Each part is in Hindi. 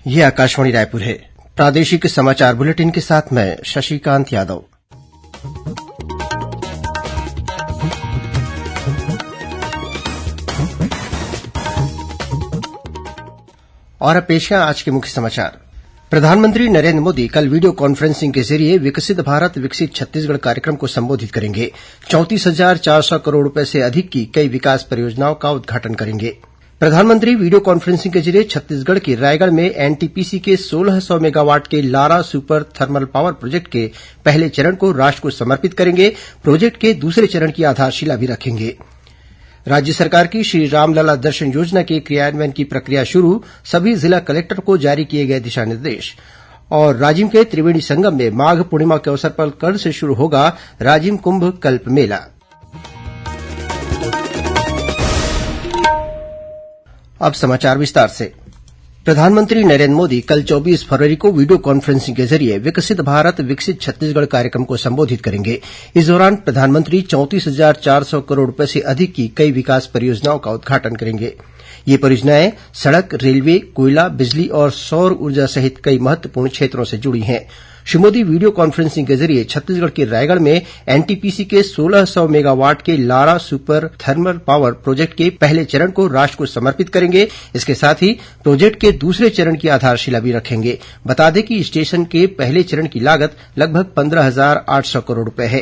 ये आकाशवाणी रायपुर है। प्रादेशिक समाचार बुलेटिन के साथ मैं शशिकांत यादव। और अब पेश है आज के मुख्य समाचार। प्रधानमंत्री नरेंद्र मोदी कल वीडियो कॉन्फ्रेंसिंग के जरिए विकसित भारत विकसित छत्तीसगढ़ कार्यक्रम को संबोधित करेंगे। 34,400 करोड़ रुपए से अधिक की कई विकास परियोजनाओं का उद्घाटन करेंगे। प्रधानमंत्री वीडियो कॉन्फ्रेंसिंग के जरिए छत्तीसगढ़ के रायगढ़ में एनटीपीसी के 1600 मेगावाट के Lara super thermal power project के पहले चरण को राष्ट्र को समर्पित करेंगे। प्रोजेक्ट के दूसरे चरण की आधारशिला भी रखेंगे। राज्य सरकार की श्री रामलला दर्शन योजना के क्रियान्वयन की प्रक्रिया शुरू, सभी जिला कलेक्टर को जारी किए गए दिशा निर्देश। और राजिम के त्रिवेणी संगम में माघ पूर्णिमा के अवसर पर कल से शुरू होगा राजिम कुंभ कल्प मेला। अब समाचार विस्तार से। प्रधानमंत्री नरेंद्र मोदी कल 24 फरवरी को वीडियो कॉन्फ्रेंसिंग के जरिए विकसित भारत विकसित छत्तीसगढ़ कार्यक्रम को संबोधित करेंगे। इस दौरान प्रधानमंत्री 34,400 करोड़ रुपए से अधिक की कई विकास परियोजनाओं का उद्घाटन करेंगे। ये परियोजनाएं सड़क, रेलवे, कोयला, बिजली और सौर ऊर्जा सहित कई महत्वपूर्ण क्षेत्रों से जुड़ी हैं। श्री मोदी वीडियो कॉन्फ्रेंसिंग के जरिए छत्तीसगढ़ के रायगढ़ में एनटीपीसी के 1600 मेगावाट के Lara super thermal power project के पहले चरण को राष्ट्र को समर्पित करेंगे। इसके साथ ही प्रोजेक्ट के दूसरे चरण की आधारशिला भी रखेंगे। बता दें कि स्टेशन के पहले चरण की लागत लगभग 15,800 करोड़ रुपए है।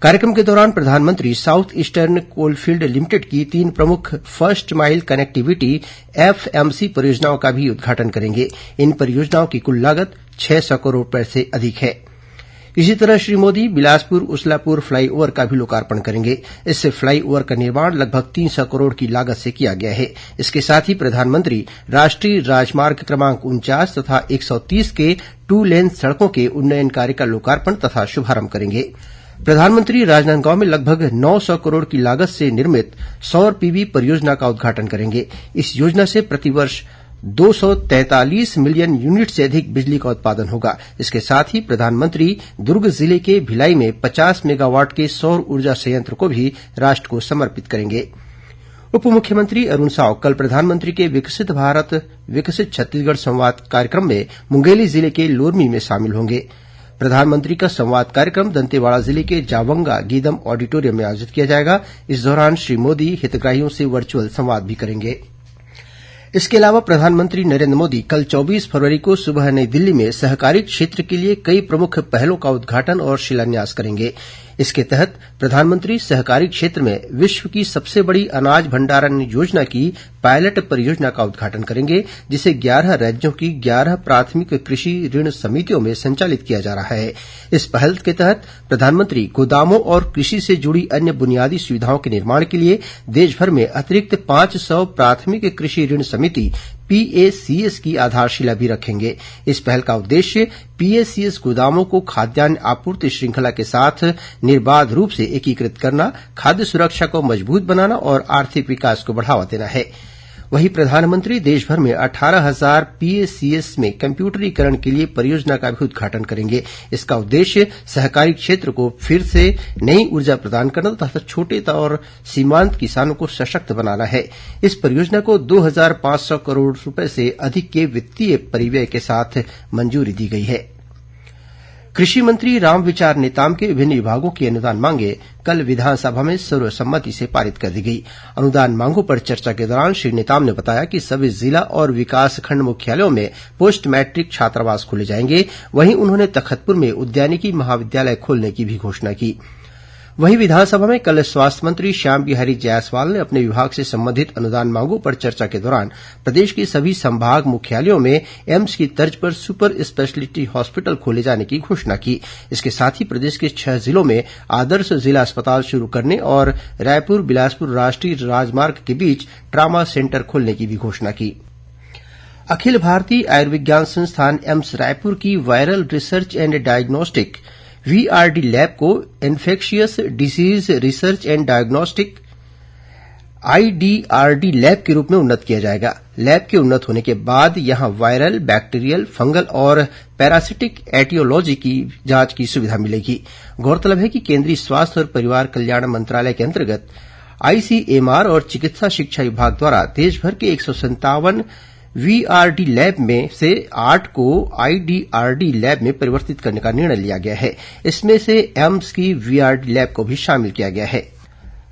कार्यक्रम के दौरान प्रधानमंत्री साउथ ईस्टर्न कोलफील्ड लिमिटेड की 3 प्रमुख फर्स्ट माइल कनेक्टिविटी एफएमसी परियोजनाओं का भी उद्घाटन करेंगे। इन परियोजनाओं की कुल लागत 600 करोड़ रुपए से अधिक है। इसी तरह श्री मोदी बिलासपुर उसलापुर फ्लाईओवर का भी लोकार्पण करेंगे। इस फ्लाईओवर का निर्माण लगभग 300 करोड़ की लागत से किया गया है। इसके साथ ही प्रधानमंत्री राष्ट्रीय राजमार्ग क्रमांक 49 तथा 130 के 2 लेन सड़कों के उन्नयन कार्य का लोकार्पण तथा शुभारंभ करेंगे। प्रधानमंत्री राजनांदगांव में लगभग 900 करोड़ की लागत से निर्मित सौर पीवी परियोजना का उद्घाटन करेंगे। इस योजना से प्रतिवर्ष 243 मिलियन यूनिट से अधिक बिजली का उत्पादन होगा। इसके साथ ही प्रधानमंत्री दुर्ग जिले के भिलाई में 50 मेगावाट के सौर ऊर्जा संयंत्र को भी राष्ट्र को समर्पित करेंगे। उप मुख्यमंत्री अरूण साव कल प्रधानमंत्री के विकसित भारत विकसित छत्तीसगढ़ संवाद कार्यक्रम में मुंगेली जिले के लोरमी में शामिल होंगे। प्रधानमंत्री का संवाद कार्यक्रम दंतेवाड़ा जिले के जावंगा गीदम ऑडिटोरियम में आयोजित किया जाएगा। इस दौरान श्री मोदी हितग्राहियों से वर्चुअल संवाद भी करेंगे। इसके अलावा प्रधानमंत्री नरेंद्र मोदी कल 24 फरवरी को सुबह नई दिल्ली में सहकारी क्षेत्र के लिए कई प्रमुख पहलों का उद्घाटन और शिलान्यास करेंगे। इसके तहत प्रधानमंत्री सहकारी क्षेत्र में विश्व की सबसे बड़ी अनाज भंडारण योजना की पायलट परियोजना का उद्घाटन करेंगे, जिसे 11 राज्यों की 11 प्राथमिक कृषि ऋण समितियों में संचालित किया जा रहा है। इस पहल के तहत प्रधानमंत्री गोदामों और कृषि से जुड़ी अन्य बुनियादी सुविधाओं के निर्माण के लिए देशभर में अतिरिक्त 500 प्राथमिक कृषि ऋण समिति पीएसीएस की आधारशिला भी रखेंगे। इस पहल का उद्देश्य पीएसीएस गोदामों को खाद्यान्न आपूर्ति श्रृंखला के साथ निर्बाध रूप से एकीकृत करना, खाद्य सुरक्षा को मजबूत बनाना और आर्थिक विकास को बढ़ावा देना है। वहीं प्रधानमंत्री देशभर में 18,000 पीएसीएस में कम्प्यूटरीकरण के लिए परियोजना का भी उद्घाटन करेंगे। इसका उद्देश्य सहकारी क्षेत्र को फिर से नई ऊर्जा प्रदान करना तथा छोटे और सीमांत किसानों को सशक्त बनाना है। इस परियोजना को 2,500 करोड़ रुपए से अधिक के वित्तीय परिव्यय के साथ मंजूरी दी गई है। कृषि मंत्री रामविचार नेताम के विभिन्न विभागों की अनुदान मांगे कल विधानसभा में सर्वसम्मति से पारित कर दी गई। अनुदान मांगों पर चर्चा के दौरान श्री नेताम ने बताया कि सभी जिला और विकासखंड मुख्यालयों में पोस्ट मैट्रिक छात्रावास खोले जाएंगे। वहीं उन्होंने तखतपुर में उद्यानिकी महाविद्यालय खोलने की भी घोषणा की। वहीं विधानसभा में कल स्वास्थ्य मंत्री श्याम बिहारी जायसवाल ने अपने विभाग से संबंधित अनुदान मांगों पर चर्चा के दौरान प्रदेश के सभी संभाग मुख्यालयों में एम्स की तर्ज पर सुपर स्पेशलिटी हॉस्पिटल खोले जाने की घोषणा की। इसके साथ ही प्रदेश के 6 जिलों में आदर्श जिला अस्पताल शुरू करने और रायपुर बिलासपुर राष्ट्रीय राजमार्ग के बीच ट्रामा सेंटर खोलने की भी घोषणा की। अखिल भारतीय आयुर्विज्ञान संस्थान एम्स रायपुर की viral research and diagnostic VRD lab को infectious disease research and diagnostic IDRD lab के रूप में उन्नत किया जाएगा। लैब के उन्नत होने के बाद यहां वायरल, बैक्टीरियल, फंगल और पैरासिटिक एटियोलॉजी की जांच की सुविधा मिलेगी। गौरतलब है कि केंद्रीय स्वास्थ्य और परिवार कल्याण मंत्रालय के अंतर्गत आईसीएमआर और चिकित्सा शिक्षा विभाग द्वारा देशभर के 157 वीआरडी लैब में से 8 को आईडीआरडी लैब में परिवर्तित करने का निर्णय लिया गया है। इसमें से एम्स की वीआरडी लैब को भी शामिल किया गया है।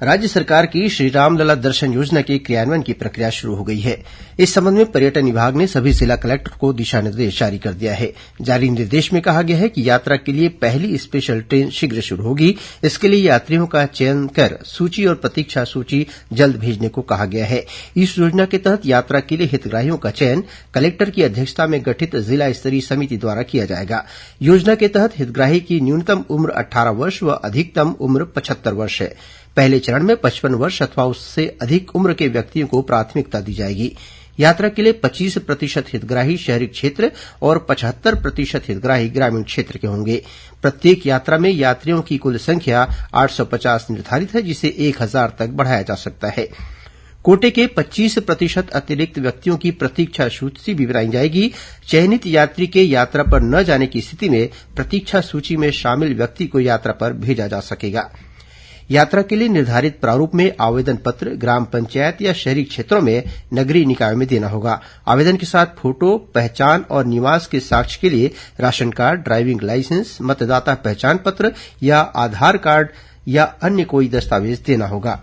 राज्य सरकार की श्रीराम लला दर्शन योजना के क्रियान्वयन की प्रक्रिया शुरू हो गई है। इस संबंध में पर्यटन विभाग ने सभी जिला कलेक्टर को दिशा निर्देश जारी कर दिया है। जारी निर्देश में कहा गया है कि यात्रा के लिए पहली स्पेशल ट्रेन शीघ्र शुरू होगी। इसके लिए यात्रियों का चयन कर सूची और प्रतीक्षा सूची जल्द भेजने को कहा गया है। इस योजना के तहत यात्रा के लिए हितग्राहियों का चयन कलेक्टर की अध्यक्षता में गठित जिला स्तरीय समिति द्वारा किया जाएगा। योजना के तहत हितग्राही की न्यूनतम उम्र 18 वर्ष व अधिकतम उम्र 75 वर्ष है। पहले चरण में 55 वर्ष अथवा उससे अधिक उम्र के व्यक्तियों को प्राथमिकता दी जाएगी। यात्रा के लिए 25% हितग्राही शहरी क्षेत्र और 75% हितग्राही ग्रामीण क्षेत्र के होंगे। प्रत्येक यात्रा में यात्रियों की कुल संख्या 850 निर्धारित है, जिसे 1000 तक बढ़ाया जा सकता है। कोटे के 25% अतिरिक्त व्यक्तियों की प्रतीक्षा सूची भी बनाई जाएगी। चयनित यात्री के यात्रा पर न जाने की स्थिति में प्रतीक्षा सूची में शामिल व्यक्ति को यात्रा पर भेजा जा सकेगा। यात्रा के लिए निर्धारित प्रारूप में आवेदन पत्र ग्राम पंचायत या शहरी क्षेत्रों में नगरीय निकायों में देना होगा। आवेदन के साथ फोटो, पहचान और निवास के साक्ष्य के लिए राशन कार्ड, ड्राइविंग लाइसेंस, मतदाता पहचान पत्र या आधार कार्ड या अन्य कोई दस्तावेज देना होगा।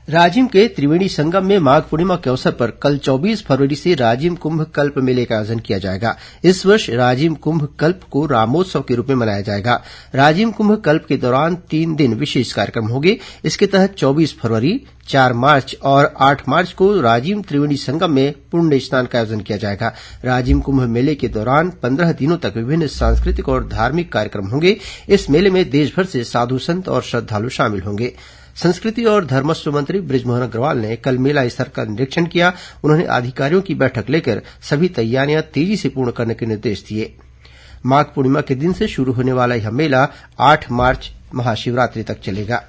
राजिम के त्रिवेणी संगम में माघ पूर्णिमा के अवसर पर कल 24 फरवरी से राजिम कुंभ कल्प मेले का आयोजन किया जाएगा। इस वर्ष राजिम कुंभ कल्प को रामोत्सव के रूप में मनाया जाएगा। राजिम कुंभ कल्प के दौरान 3 दिन विशेष कार्यक्रम होंगे। इसके तहत 24 फरवरी, 4 मार्च और 8 मार्च को राजिम त्रिवेणी संगम में पुण्य स्नान का आयोजन किया जाएगा। राजिम कुंभ मेले के दौरान 15 दिनों तक विभिन्न सांस्कृतिक और धार्मिक कार्यक्रम होंगे। इस मेले में देशभर से साधु संत और श्रद्धालु शामिल होंगे। संस्कृति और धर्मस्व मंत्री बृजमोहन अग्रवाल ने कल मेला स्थल का निरीक्षण किया। उन्होंने अधिकारियों की बैठक लेकर सभी तैयारियां तेजी से पूर्ण करने के निर्देश दिए। माघ पूर्णिमा के दिन से शुरू होने वाला यह मेला 8 मार्च महाशिवरात्रि तक चलेगा।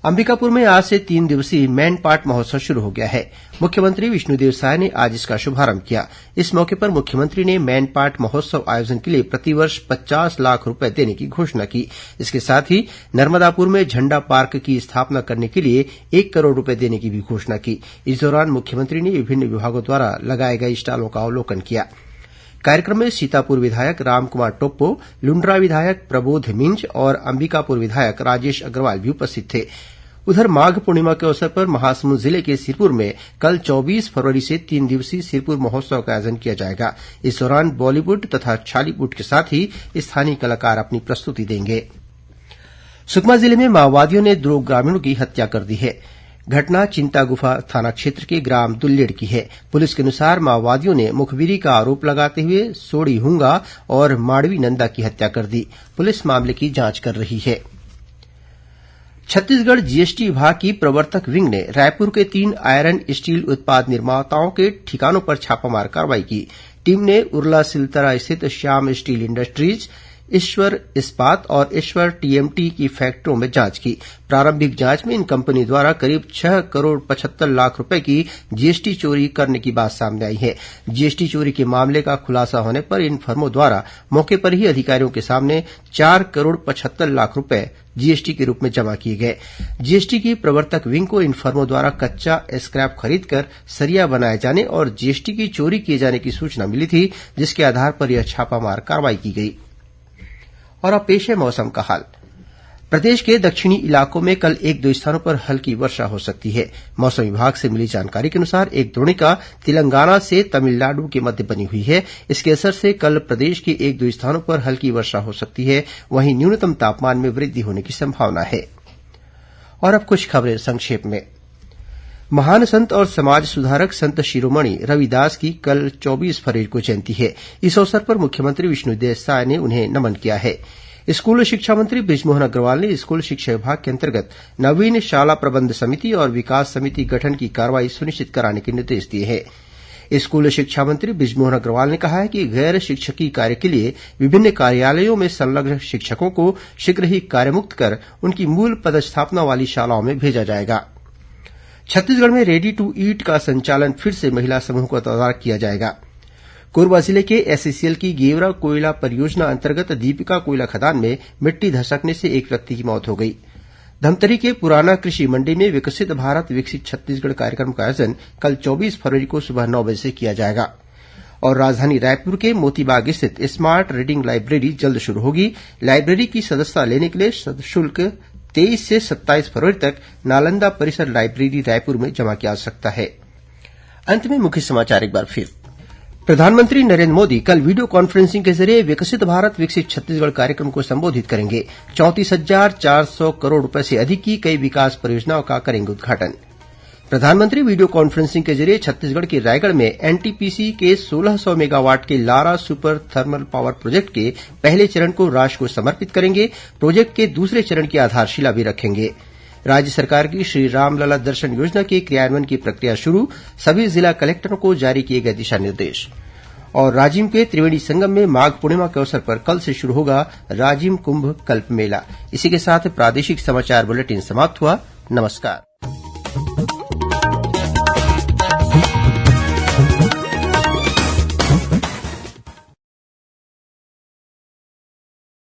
अंबिकापुर में आज से 3 दिवसीय मैनपाट महोत्सव शुरू हो गया है। मुख्यमंत्री विष्णुदेव साय ने आज इसका शुभारंभ किया। इस मौके पर मुख्यमंत्री ने मैनपाट महोत्सव आयोजन के लिए प्रतिवर्ष 50 लाख रूपये देने की घोषणा की। इसके साथ ही नर्मदापुर में झंडा पार्क की स्थापना करने के लिए 1 करोड़ रूपये देने की भी घोषणा की। इस दौरान मुख्यमंत्री ने विभिन्न विभागों द्वारा लगाए गए स्टॉलों का अवलोकन किया। कार्यक्रम में सीतापुर विधायक रामकुमार टोप्पो, लुंड्रा विधायक प्रबोध मिंज और अंबिकापुर विधायक राजेश अग्रवाल भी उपस्थित थे। उधर माघ पूर्णिमा के अवसर पर महासमुंद जिले के सिरपुर में कल 24 फरवरी से 3 दिवसीय सिरपुर महोत्सव का आयोजन किया जाएगा। इस दौरान बॉलीवुड तथा छालीवुड के साथ ही स्थानीय कलाकार अपनी प्रस्तुति देंगे। सुकमा जिले में माओवादियों ने 2 ग्रामीणों की हत्या कर दी है। घटना चिंतागुफा थाना क्षेत्र के ग्राम दुल्लेड़ की है। पुलिस के अनुसार माओवादियों ने मुखबिरी का आरोप लगाते हुए सोड़ी हुंगा और माड़वी नंदा की हत्या कर दी। पुलिस मामले की जांच कर रही है। छत्तीसगढ़ जीएसटी विभाग की प्रवर्तक विंग ने रायपुर के 3 आयरन स्टील उत्पाद निर्माताओं के ठिकानों पर छापामार कार्रवाई की। टीम ने उरला सिलतरा स्थित श्याम स्टील इंडस्ट्रीज, ईश्वर इस्पात और ईश्वर टीएमटी की फैक्ट्रियों में जांच की। प्रारंभिक जांच में इन कंपनी द्वारा करीब 6 करोड़ 75 लाख रुपए की जीएसटी चोरी करने की बात सामने आई है। जीएसटी चोरी के मामले का खुलासा होने पर इन फर्मों द्वारा मौके पर ही अधिकारियों के सामने 4 करोड़ 75 लाख रुपए जीएसटी के रूप में जमा किए गए। जीएसटी की प्रवर्तक विंग को इन फर्मों द्वारा कच्चा स्क्रैप खरीदकर सरिया बनाए जाने और जीएसटी की चोरी किए जाने की सूचना मिली थी, जिसके आधार पर यह छापामार कार्रवाई की गई। और अब पेश है मौसम का हाल। प्रदेश के दक्षिणी इलाकों में कल 1-2 स्थानों पर हल्की वर्षा हो सकती है। मौसम विभाग से मिली जानकारी के अनुसार एक द्रोणिका तेलंगाना से तमिलनाडु के मध्य बनी हुई है। इसके असर से कल प्रदेश के 1-2 स्थानों पर हल्की वर्षा हो सकती है। वहीं न्यूनतम तापमान में वृद्धि होने की संभावना है। और अब कुछ खबरें संक्षेप में। महान संत और समाज सुधारक संत शिरोमणि रविदास की कल 24 फरवरी को जयंती है। इस अवसर पर मुख्यमंत्री विष्णुदेव साय ने उन्हें नमन किया है। स्कूल शिक्षा मंत्री बृजमोहन अग्रवाल ने स्कूल शिक्षा विभाग के अंतर्गत नवीन शाला प्रबंध समिति और विकास समिति गठन की कार्रवाई सुनिश्चित कराने के निर्देश दिए हैं। स्कूल शिक्षा मंत्री बृजमोहन अग्रवाल ने कहा है कि गैर शिक्षकीय कार्य के लिए विभिन्न कार्यालयों में संलग्न शिक्षकों को शीघ्र ही कार्यमुक्त कर उनकी मूल पदस्थापना वाली शालाओं में भेजा जाएगा। छत्तीसगढ़ में रेडी टू ईट का संचालन फिर से महिला समूह को तैयार किया जाएगा। कोरबा जिले के एसईसीएल की गेवरा कोयला परियोजना अंतर्गत दीपिका कोयला खदान में मिट्टी धसकने से एक व्यक्ति की मौत हो गई। धमतरी के पुराना कृषि मंडी में विकसित भारत विकसित छत्तीसगढ़ कार्यक्रम का आयोजन कल 24 फरवरी को सुबह 9 बजे से किया जाएगा। और राजधानी रायपुर के मोतीबाग स्थित स्मार्ट रीडिंग लाइब्रेरी जल्द शुरू होगी। लाइब्रेरी की सदस्यता लेने के लिए सशुल्क 23 से 27 फरवरी तक नालंदा परिसर लाइब्रेरी रायपुर में जमा किया जा सकता है। अंत में मुख्य समाचार एक बार फिर। प्रधानमंत्री नरेन्द्र मोदी कल वीडियो कॉन्फ्रेंसिंग के जरिये विकसित भारत विकसित छत्तीसगढ़ कार्यक्रम को संबोधित करेंगे। 34,400 करोड़ रूपये से अधिक की कई विकास परियोजनाओं का करेंगे उद्घाटन। प्रधानमंत्री वीडियो कॉन्फ्रेंसिंग के जरिये छत्तीसगढ़ के रायगढ़ में एनटीपीसी के 1600 मेगावाट के Lara super thermal power project के पहले चरण को राष्ट्र को समर्पित करेंगे। प्रोजेक्ट के दूसरे चरण की आधारशिला भी रखेंगे। राज्य सरकार की श्री रामलला दर्शन योजना के क्रियान्वयन की प्रक्रिया शुरू, सभी जिला कलेक्टरों को जारी किए गए दिशा निर्देश। और राजिम के त्रिवेणी संगम में माघ पूर्णिमा के अवसर पर कल से शुरू होगा राजिम कुंभ कल्प मेला। इसी के साथ प्रादेशिक समाचार बुलेटिन समाप्त हुआ। नमस्कार।